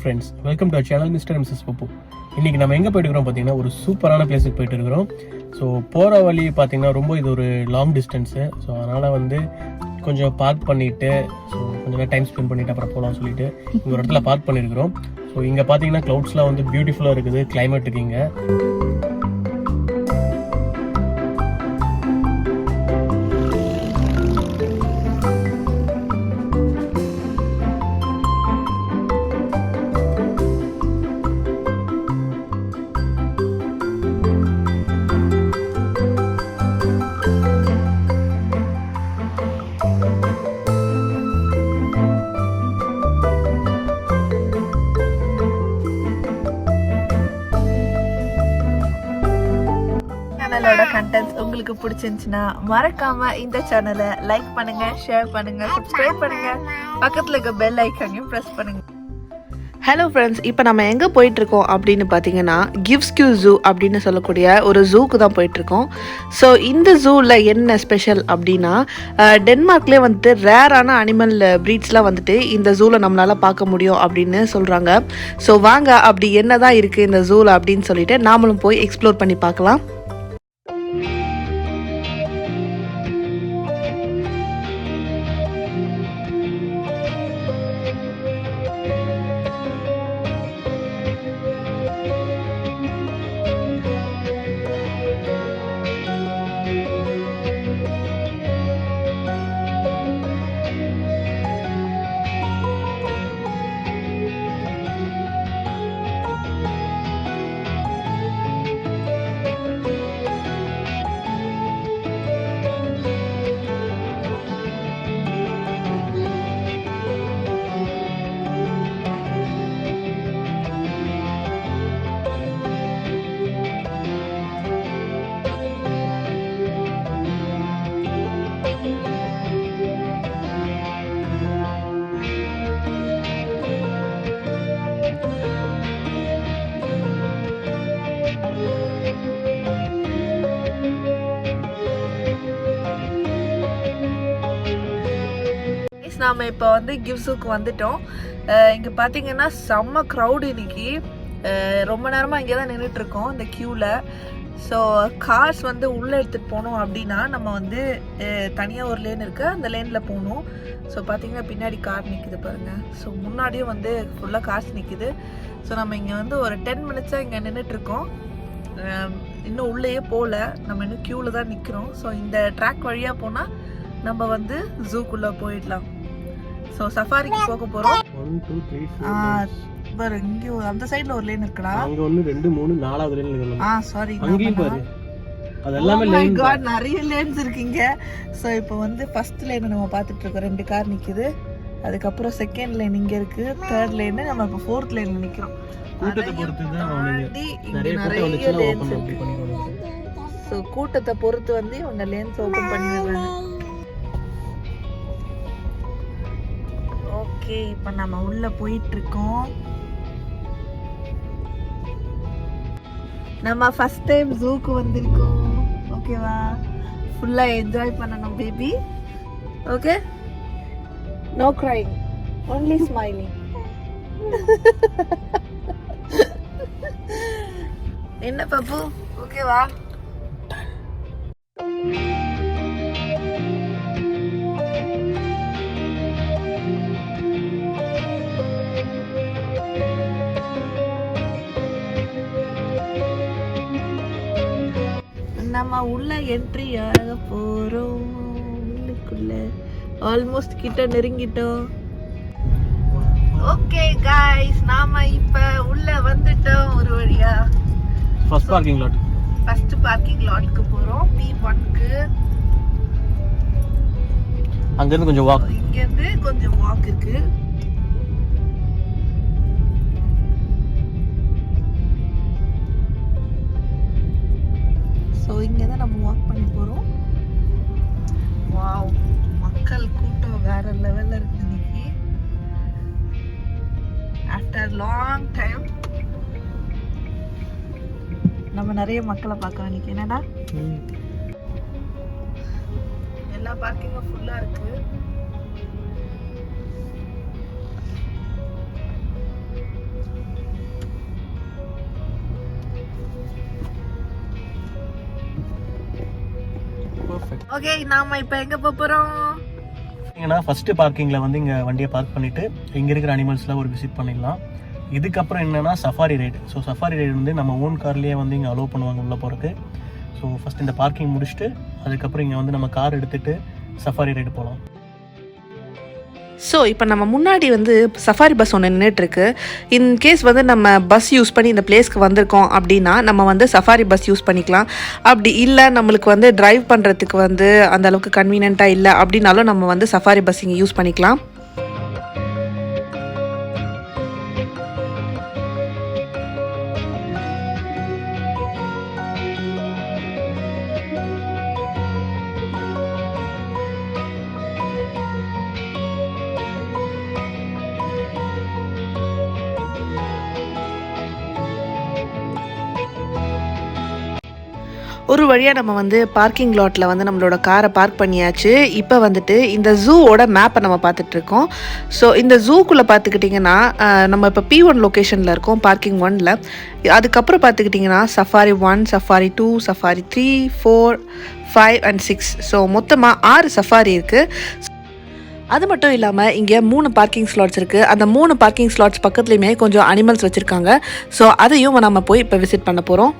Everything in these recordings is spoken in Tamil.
friends, welcome to our channel Mr Mrs.Pappu. இன்னைக்கு நம்ம எங்க போயிட்டு இருக்கோம் பாத்தீங்கன்னா ஒரு சூப்பரான பிளேஸ்க்கு போயிட்டு இருக்கோம். ஸோ போற வழி பாத்தீங்கன்னா ரொம்ப இது ஒரு லாங் டிஸ்டன்ஸ். ஸோ அதனால வந்து கொஞ்சம் பார்க் பண்ணிட்டு கொஞ்சம் டைம் ஸ்பெண்ட் பண்ணிட்டு அப்புறம் போகலாம்னு சொல்லிட்டு இங்க ஒரு இடத்துல பார்க் பண்ணிருக்கிறோம். ஸோ இங்க பாத்தீங்கன்னா கிளவுட்ஸ்லாம் வந்து பியூட்டிஃபுல்லா இருக்குது, கிளைமேட்டுக்கு இங்க. சேனலோட கண்டென்ட்ஸ் உங்களுக்கு பிடிச்சிருந்துச்சுன்னா மறக்காம இந்த சேனலை லைக் பண்ணுங்க, ஷேர் பண்ணுங்க, சப்ஸ்கிரைப் பண்ணுங்க, பக்கத்துல இருக்க பெல் ஐக்கானையும் பிரஸ் பண்ணுங்க. ஹலோ ஃப்ரெண்ட்ஸ், இப்போ நம்ம எங்கே போயிட்டுருக்கோம் அப்படின்னு பார்த்தீங்கன்னா கிவ்ஸ்குட் ஜூ அப்படின்னு சொல்லக்கூடிய ஒரு ஜூக்கு தான் போயிட்டுருக்கோம். ஸோ இந்த ஜூவில் என்ன ஸ்பெஷல் அப்படின்னா டென்மார்க்லேயே வந்துட்டு ரேரான அனிமல் ப்ரீட்ஸ்லாம் வந்துட்டு இந்த ஜூவில் நம்மளால் பார்க்க முடியும் அப்படின்னு சொல்கிறாங்க. ஸோ வாங்க அப்படி என்ன தான் இருக்குது இந்த ஜூவில் அப்படின்னு சொல்லிட்டு நாமளும் போய் எக்ஸ்ப்ளோர் பண்ணி பார்க்கலாம். நாம இப்போ வந்து கிவ்ஸுக்கு வந்துட்டோம். இங்க பாத்தீங்கன்னா செம்ம க்ரௌடு இன்னைக்கு. ரொம்ப நேரமா இங்கே தான் நின்றுட்டு இருக்கோம் இந்த கியூல. ஸோ கார்ஸ் வந்து உள்ளே எடுத்துகிட்டு போகணும் அப்படின்னா நம்ம வந்து தனியாக ஒரு லேன் இருக்குது, அந்த லேனில் போகணும். ஸோ பார்த்தீங்கன்னா பின்னாடி கார் நிற்குது பாருங்கள். ஸோ முன்னாடியும் வந்து ஃபுல்லாக கார்ஸ் நிற்குது. ஸோ நம்ம இங்கே வந்து ஒரு 10 மினிட்ஸாக இங்கே நின்றுட்டுருக்கோம். இன்னும் உள்ளேயே போகல, நம்ம இன்னும் க்யூவில் தான் நிற்கிறோம். ஸோ இந்த ட்ராக் வழியாக போனால் நம்ம வந்து ஜூக்குள்ளே போயிடலாம். ஸோ சஃபாரிக்கு போக போகிறோம். 1 2 3 4 பாரு, இங்கே அந்த சைடில் ஒரு லேன் இருக்குடா. அங்க 1 2 3 4வது லேன் இருக்கு. சாரி, அங்கேயும் பாரு, அது எல்லாமே லேன். காட், நிறைய லேன்ஸ் இருக்குங்க. ஸோ இப்போ வந்து ஃபர்ஸ்ட் லேன் நம்ம பார்த்துட்டு இருக்கோம், 2 கார் நிற்குது. அதுக்கப்புறம் செகண்ட் லேன் இங்கே இருக்கு, தேர்ட் லேன், நம்ம இப்போ 4th லேன்ல நிற்கிறோம். கூட்டத்தை பொறுத்து தான் நிறைய லேன்ஸ் இருக்கு. ஸோ கூட்டத்தை பொறுத்து வந்து இவங்க லேன்ஸ் ஓப்பன் பண்ணிடுறாங்க. ஓகே, இப்போ நம்ம உள்ள போயிட்டு இருக்கோம். நம்ம ஃபர்ஸ்ட் டைம் ஜூக்கு வந்திருக்கோம். ஓகேவா, ஃபுல்லா என்ஜாய் பண்ணணும் baby. Okay, no crying, only smiling. என்ன பப்பு, ஓகேவா? நம்ம உள்ள என்ட்ரி ஆக போறோம். உள்ளுக்குள்ள ஆல்மோஸ்ட் கிட்ட நெருங்கிட்டோம். ஓகே गाइस, நாம இப்ப உள்ள வந்துட்டோம் ஒரு வழியா. ஃபர்ஸ்ட் பார்க்கிங் லாட்க்கு போறோம், P1க்கு. அங்க இருந்து கொஞ்சம் வாக், இங்க இருந்து கொஞ்சம் வாக் இருக்கு. ஸோ இங்கே தான் நம்ம வாக் பண்ணி போகிறோம். வாவ், மக்கள் கூட்டம் வேற லெவலில் இருக்கு இன்னைக்கு. ஆஃப்டர் லாங் டைம் நம்ம நிறைய மக்களை பார்க்கலாம் இன்னைக்கு. என்னடா, எல்லா பார்க்கிங்கும் ஃபுல்லா இருக்கு. ஓகே நாம இப்போ எங்க போறோம்? ஏன்னா ஃபர்ஸ்ட் பார்க்கிங்கில் வந்து இங்கே வண்டியை பார்க் பண்ணிவிட்டு இங்கே இருக்கிற அனிமல்ஸ்லாம் ஒரு விசிட் பண்ணிடலாம். இதுக்கப்புறம் என்னென்னா safari ride. So safari ride வந்து நம்ம ஓன் கார்லேயே வந்து இங்கே அலோவ் பண்ணுவாங்க உள்ளே போகிறதுக்கு. ஸோ ஃபஸ்ட் இந்த பார்க்கிங் முடிச்சுட்டு அதுக்கப்புறம் இங்கே வந்து நம்ம கார் எடுத்துகிட்டு சஃபாரி ரைடு போகலாம். ஸோ இப்போ நம்ம முன்னாடி வந்து சஃபாரி பஸ் ஒன்று நின்றுட்டுருக்கு. இன்கேஸ் வந்து நம்ம பஸ் யூஸ் பண்ணி இந்த பிளேஸ்க்கு வந்திருக்கோம் அப்படின்னா நம்ம வந்து சஃபாரி பஸ் யூஸ் பண்ணிக்கலாம். அப்படி இல்லை நம்மளுக்கு வந்து டிரைவ் பண்ணுறதுக்கு வந்து அந்த அளவுக்கு கன்வீனியண்ட்டாக இல்லை அப்படின்னாலும் நம்ம வந்து சஃபாரி பஸ் இங்கே யூஸ் பண்ணிக்கலாம். ஒரு வழியாக நம்ம வந்து பார்க்கிங் லாட்டில் வந்து நம்மளோட காரை பார்க் பண்ணியாச்சு. இப்போ வந்துட்டு இந்த ஜூவோட மேப்பை நம்ம பார்த்துட்ருக்கோம். ஸோ இந்த ஜூக்குள்ளே பார்த்துக்கிட்டிங்கன்னா நம்ம இப்போ P1 லொக்கேஷனில் இருக்கோம், பார்க்கிங் 1ல். அதுக்கப்புறம் பார்த்துக்கிட்டிங்கன்னா safari 1, safari 2, safari 3, 4, 5 and 6. So மொத்தமாக 6 சஃபாரி இருக்குது. அது மட்டும் இல்லாமல் இங்கே 3 பார்க்கிங் ஸ்லாட்ஸ் இருக்குது. அந்த 3 பார்க்கிங் ஸ்லாட்ஸ் பக்கத்துலேயுமே கொஞ்சம் அனிமல்ஸ் வச்சுருக்காங்க. ஸோ அதையும் நம்ம போய் இப்போ விசிட் பண்ண போகிறோம்.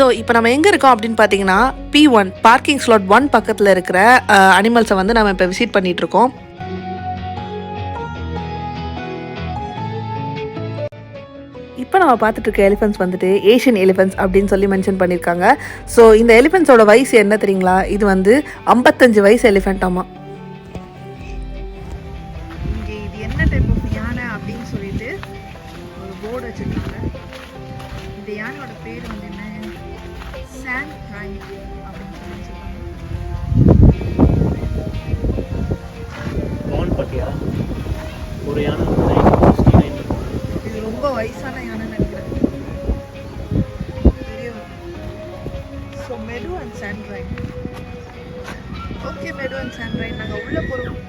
ஸோ இப்போ நம்ம எங்கே இருக்கோம் அப்படின்னு பார்த்தீங்கன்னா P1 பார்க்கிங் ஸ்லாட் 1 பக்கத்தில் இருக்கிற அனிமல்ஸை வந்து நம்ம இப்போ விசிட் பண்ணிகிட்ருக்கோம். இப்போ நம்ம பார்த்துட்டு இருக்க எலிஃபென்ட்ஸ் வந்துட்டு ஏஷியன் எலிஃபென்ட்ஸ் அப்படின்னு சொல்லி மென்ஷன் பண்ணியிருக்காங்க. ஸோ இந்த எலிஃபென்ட்ஸோட வயசு என்ன தெரியுங்களா? இது வந்து 55 வயசு எலிஃபென்ட்டாமா. இங்கே இது என்ன டைப் ஆஃப் யானை அப்படின்னு சொல்லிட்டு ஒரு போர்டு வச்சுருக்காங்க. இந்த யானையோட பேர் வந்து என்ன? சாண்ட் ரைன் அப்படின்னு சொல்லி சொல்லுவாங்க. ஒரு யானை இது ரொம்ப வயசான யானைன்னு நினைக்கிறேன். ஸோ மெடு அண்ட் சாண்ட் ரைன். ஓகே, மெடு அண்ட் சாண்ட் ரைன் நாங்கள் உள்ளே போகிறோம்.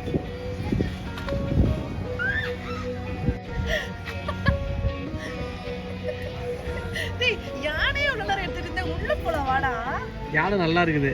யானையை உள்ள எடுத்துட்டு இருந்தேன், உள்ள போலாம் வாடா. யானை நல்லா இருக்குது.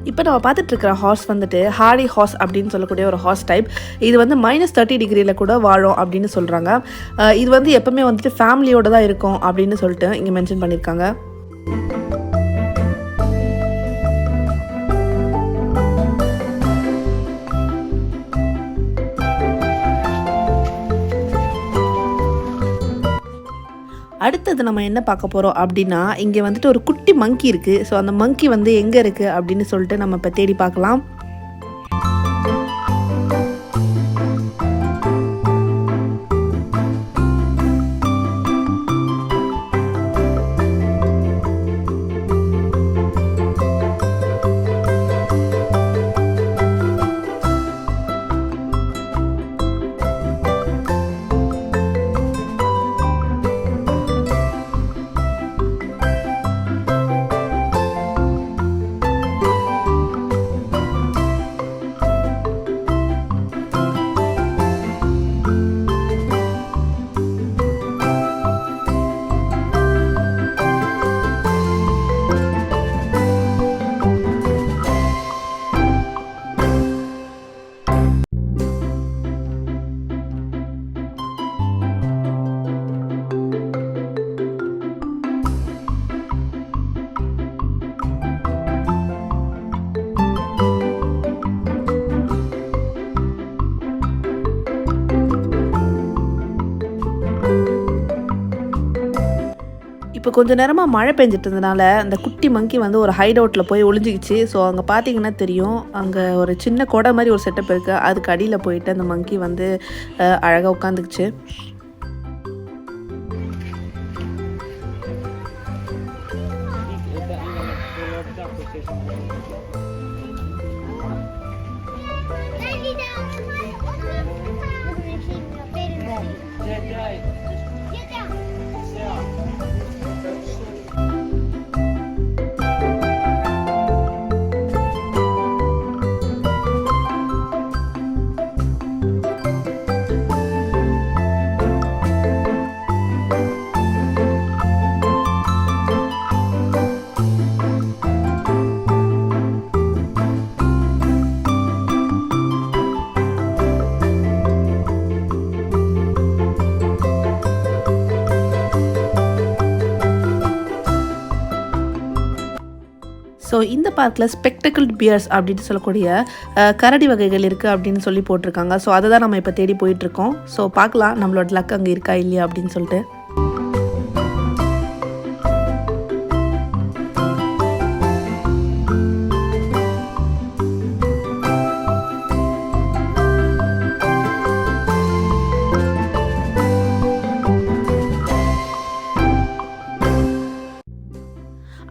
இப்போ நம்ம பார்த்துட்டு இருக்கிற ஹார்ஸ் வந்துட்டு ஹார்டி ஹார்ஸ் அப்படின்னு சொல்லக்கூடிய ஒரு ஹார்ஸ் டைப். இது வந்து -30 டிகிரியில் கூட வாழும் அப்படின்னு சொல்கிறாங்க. இது வந்து எப்பவுமே வந்துட்டு ஃபேமிலியோடு தான் இருக்கும் அப்படின்னு சொல்லிட்டு இங்கே மென்ஷன் பண்ணியிருக்காங்க. அடுத்தது நம்ம என்ன பார்க்க போகிறோம் அப்படின்னா இங்கே வந்துட்டு ஒரு குட்டி மங்கி இருக்குது. ஸோ அந்த மங்கி வந்து எங்கே இருக்குது அப்படின்னு சொல்லிட்டு நம்ம இப்போ தேடி பார்க்கலாம். இப்போ கொஞ்சம் நேரமாக மழை பெஞ்சிட்டு இருந்தனால அந்த குட்டி மங்கி வந்து ஒரு ஹைட் அவுட்டில் போய் ஒளிஞ்சிக்கிச்சு. ஸோ அங்கே பார்த்தீங்கன்னா தெரியும், அங்கே ஒரு சின்ன கொடை மாதிரி ஒரு செட்டப் இருக்குது. அதுக்கு அடியில் போயிட்டு அந்த மங்கி வந்து அழகாக உட்காந்துக்குச்சு. ஸோ இந்த பார்க்கில் ஸ்பெக்டக்கிள் பியர்ஸ் அப்படின்னு சொல்லக்கூடிய கரடி வகைகள் இருக்குது அப்படின்னு சொல்லி போட்டிருக்காங்க. ஸோ அதை தான் நம்ம இப்போ தேடி போயிட்டுருக்கோம். ஸோ பார்க்கலாம் நம்மளோட லக் அங்கே இருக்கா இல்லையா அப்படின்னு சொல்லிட்டு.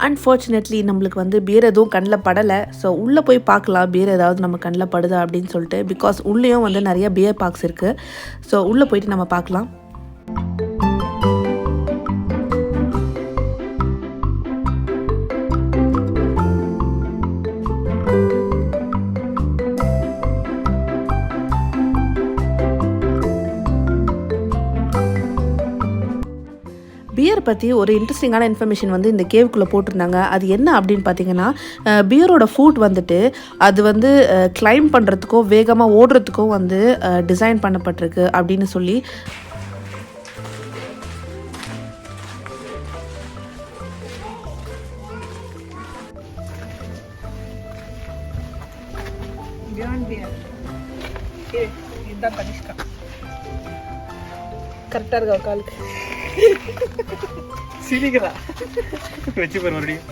அன்ஃபார்ச்சுனேட்லி நம்மளுக்கு வந்து பியர் எதுவும் கண்ணில் படலை. ஸோ உள்ளே போய் பார்க்கலாம் பியர் ஏதாவது நம்ம கண்ணில் படுதா அப்படின்னு சொல்லிட்டு. பிகாஸ் உள்ளேயும் வந்து நிறைய பியர் பார்க்ஸ் இருக்குது. ஸோ உள்ளே போயிட்டு நம்ம பார்க்கலாம். பியர் பற்றி ஒரு இன்ட்ரெஸ்டிங்கான இன்ஃபர்மேஷன் வந்து இந்த கேவுக்குள்ளே போட்டிருந்தாங்க. அது என்ன அப்படின்னு பார்த்தீங்கன்னா, பியரோட ஃபுட் வந்துட்டு அது வந்து கிளைம் பண்ணுறதுக்கும் வேகமாக ஓடுறதுக்கும் வந்து டிசைன் பண்ணப்பட்டிருக்கு அப்படின்னு சொல்லி. கரெக்டாக இருக்கா காலுக்கு சிரிக்கிறா வச்சு பாரு மறுபடியும்.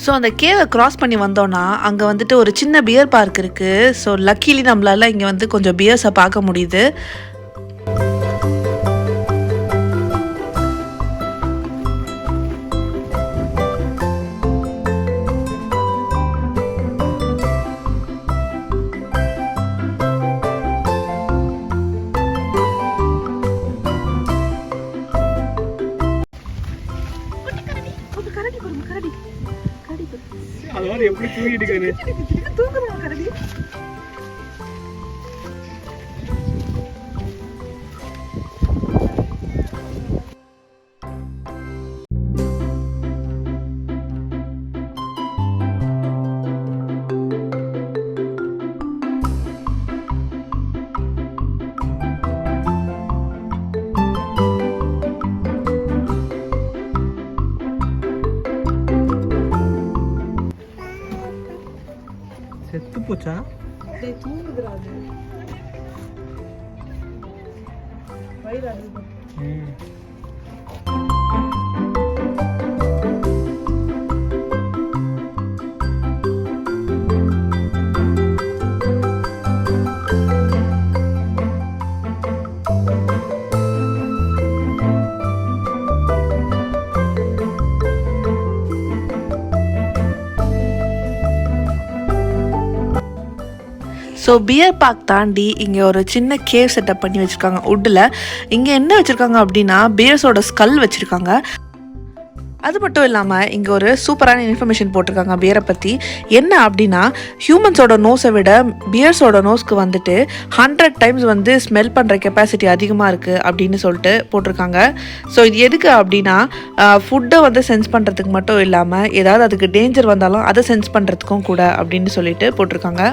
ஸோ அந்த கேவை க்ராஸ் பண்ணி வந்தோன்னா அங்கே வந்துட்டு ஒரு சின்ன பியர் பார்க் இருக்குது. ஸோ லக்கிலி நம்மளால இங்கே வந்து கொஞ்சம் பியர்ஸை பார்க்க முடியுது. அது மாதிரி எப்படி தூங்கிட்டு கரடி. செத்து போச்சா? தூங்குதுடா அது. வயிறு அழுது. ஸோ பியர் பார்க் தாண்டி இங்கே ஒரு சின்ன கேவ் செட்டப் பண்ணி வச்சுருக்காங்க வுட்டில். இங்கே என்ன வச்சுருக்காங்க அப்படின்னா பியர்ஸோட ஸ்கல் வச்சுருக்காங்க. அது மட்டும் இல்லாமல் இங்கே ஒரு சூப்பரான இன்ஃபர்மேஷன் போட்டிருக்காங்க பியரை பற்றி. என்ன அப்படின்னா, ஹியூமன்ஸோட நோஸை விட பியர்ஸோட நோஸ்க்கு வந்துட்டு 100 டைம்ஸ் வந்து ஸ்மெல் பண்ணுற கெப்பாசிட்டி அதிகமாக இருக்குது அப்படின்னு சொல்லிட்டு போட்டிருக்காங்க. ஸோ இது எதுக்கு அப்படின்னா, ஃபுட்டை வந்து சென்ஸ் பண்ணுறதுக்கு மட்டும் இல்லாமல் ஏதாவது அதுக்கு டேஞ்சர் வந்தாலும் அதை சென்ஸ் பண்ணுறதுக்கும் கூட அப்படின்னு சொல்லிட்டு போட்டிருக்காங்க.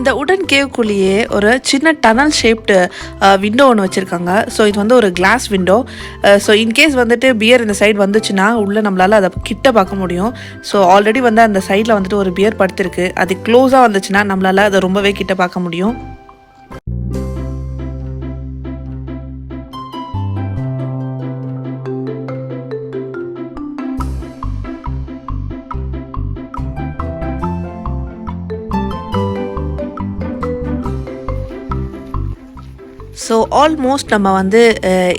இந்த இந்த உடன் கேவ்க்குள்ளேயே ஒரு சின்ன டனல் ஷேப்டு விண்டோ ஒன்று வச்சுருக்காங்க. ஸோ இது வந்து ஒரு கிளாஸ் விண்டோ. ஸோ இன்கேஸ் வந்துட்டு பியர் இந்த சைடு வந்துச்சுன்னா உள்ளே நம்மளால் அதை கிட்ட பார்க்க முடியும். ஸோ ஆல்ரெடி வந்து அந்த சைடில் வந்துட்டு ஒரு பியர் படுத்திருக்கு. அது க்ளோஸாக வந்துச்சுன்னா நம்மளால் அதை ரொம்பவே கிட்ட பார்க்க முடியும். ஸோ ஆல்மோஸ்ட் நம்ம வந்து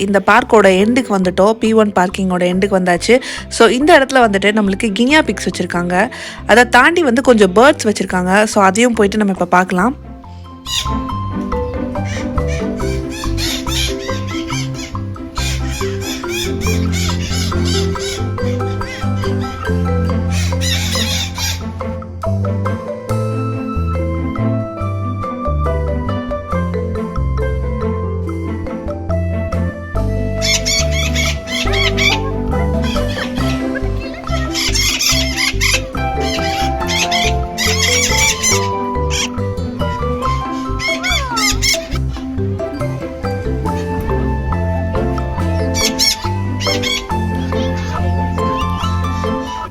இந்த பார்க்கோட எண்டுக்கு வந்துட்டோம். P1 பார்க்கிங்கோட எண்டுக்கு வந்தாச்சு. ஸோ இந்த இடத்துல வந்துட்டு நம்மளுக்கு கினியா பிக்ஸ் வச்சுருக்காங்க. அதை தாண்டி வந்து கொஞ்சம் பேர்ட்ஸ் வச்சுருக்காங்க. ஸோ அதையும் போயிட்டு நம்ம இப்போ பார்க்கலாம்.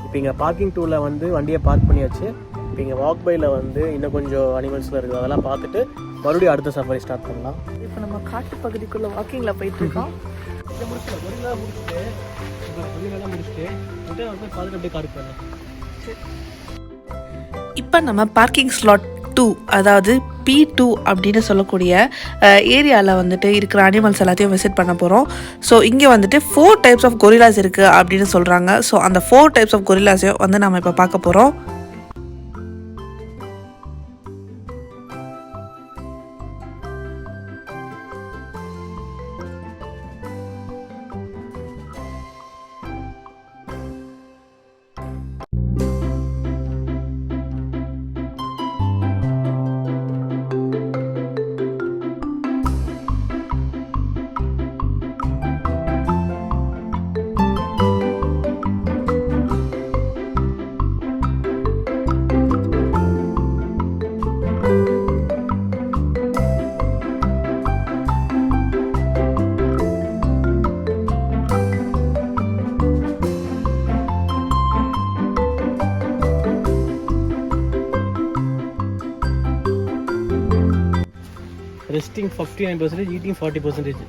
இப்போ இங்கே பார்க்கிங் டூவில் வந்து வண்டியை பார்க் பண்ணியாச்சு. இப்போ இங்கே வாக் பையில் வந்து இன்னும் கொஞ்சம் அனிமல்ஸில் இருக்குது. அதெல்லாம் பார்த்துட்டு மறுபடியும் அடுத்த சஃபாரி ஸ்டார்ட் பண்ணலாம். இப்போ நம்ம காட்டு பகுதிக்குள்ளே வாக்கிங்கில் போயிட்டுருக்கோம். இதை முடிச்சுட்டு கொஞ்சம் முடிச்சுட்டு வந்து பார்த்துட்டு அப்படியே காருக்கு போயிடலாம். இப்போ நம்ம பார்க்கிங் ஸ்லாட் 2 அதாவது P2 அப்படின்னு சொல்லக்கூடிய ஏரியாவில் வந்துட்டு இருக்கிற அனிமல்ஸ் எல்லாத்தையும் விசிட் பண்ண போகிறோம். ஸோ இங்கே வந்துட்டு 4 டைப்ஸ் ஆஃப் கொரில்லாஸ் இருக்குது அப்படின்னு சொல்கிறாங்க. ஸோ அந்த 4 டைப்ஸ் ஆஃப் கொரில்லாஸையும் வந்து நம்ம இப்போ பார்க்க போகிறோம். Resting 59%, eating 40%.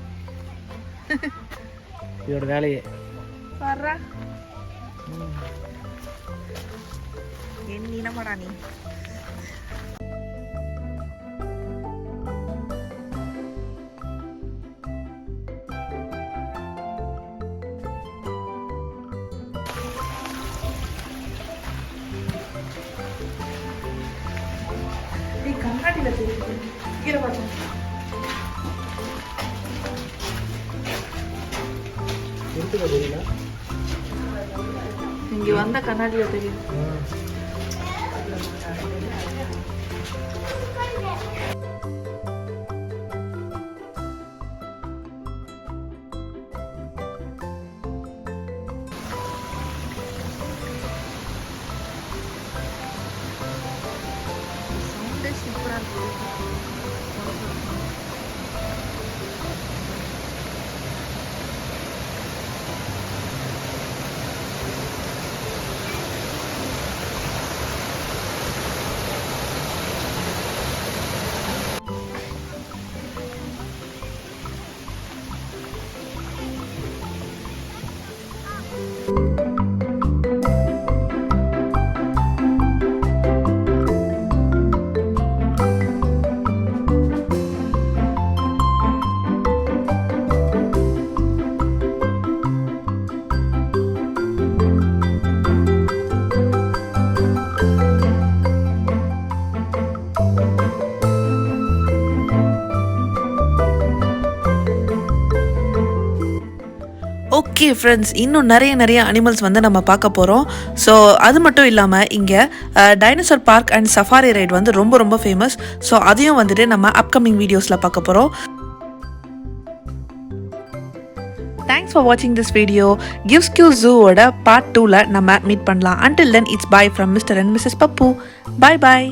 இதோட வேலையே என்னடா நீ. கண்ணாடியில் தெரியுது. இங்கே வந்த கண்ணாடியில் தெரியும். சூப்பராக இருக்கு. ஓகே ஃப்ரெண்ட்ஸ், இன்னும் நிறைய அனிமல்ஸ் வந்து நம்ம பார்க்க போகிறோம். ஸோ அது மட்டும் இல்லாமல் இங்கே dinosaur park and safari right வந்து ரொம்ப ஃபேமஸ். ஸோ அதையும் வந்துட்டு நம்ம அப்கமிங் வீடியோஸில் பார்க்க போகிறோம். தேங்க்ஸ் ஃபார் வாட்சிங் திஸ் வீடியோ. Givskud Zoo-ஓட பார்ட் 2ல நம்ம மீட் பண்ணலாம். Until then, it's bye from Mr and Mrs. Pappu. Bye.